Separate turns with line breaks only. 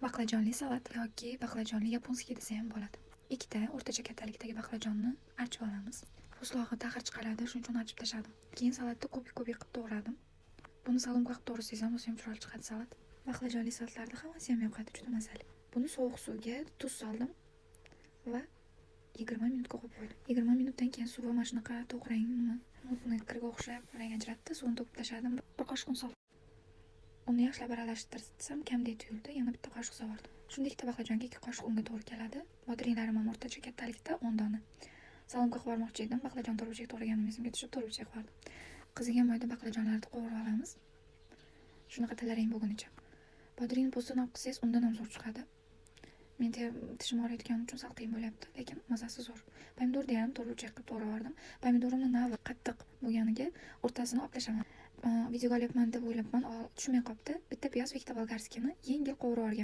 Baqlajonli salat yoki baqlajonli yaponskiy desa ham bo'ladi. Ikkita o'rtacha kattalikdagi baqlajonni archib olamiz. Po'stlog'i taxir chiqaradi, shuning uchun archib tashladim. Keyin salatni kubik qilib to'g'radim. Buni salomga qilib to'g'rasangiz ham o'zi ham chiroyli chiqadi salat. Baqlajonli salatlarda hammasi ham yoqadi, juda mazali. Buni sovuq suvga tuz soldim va 20 minutga qo'yib qo'ydim. 20 minutdan keyin suvi mana shunaqa to'g'rang, nima kirga o'xshab rang ajratdi, suvni to'kib tashladim. Bir qoshiq un soldim. Uni yaxshilab aralashtirsam kamdek tuyuldi, yana bitta qoshiq so'rdim. Shunda ikkita baqlajonga 2 qoshiq unga to'g'ri keladi. Bodringlarim ham o'rtacha kattalikda 10 dona. Salomga qilib yubormoqchi edim, baqlajon to'rtburchak to'g'raganim esimga tushib to'rtburchak qildim. Qizigan boyda baqlajonlarni qovurib olamiz. Shunaqa tillarang bo'lgunicha. Bodringni po'stini olib qilsangiz undan ham zo'r chiqadi. Men tishim og'riyotgani uchun sal qiyin bo'lyapti, lekin mazasi zo'r. Pomidorni ham to'rtburchak qilib to'g'rab yubordim. Pomidorimni navi qattiq bo'lganiga o'rtasini oplashaman. Videoga olyapman deb o'ylabman, tushmay qolibdi. Bitta piyoz va ikkita bolgarskini yengil qovurib yuborgan.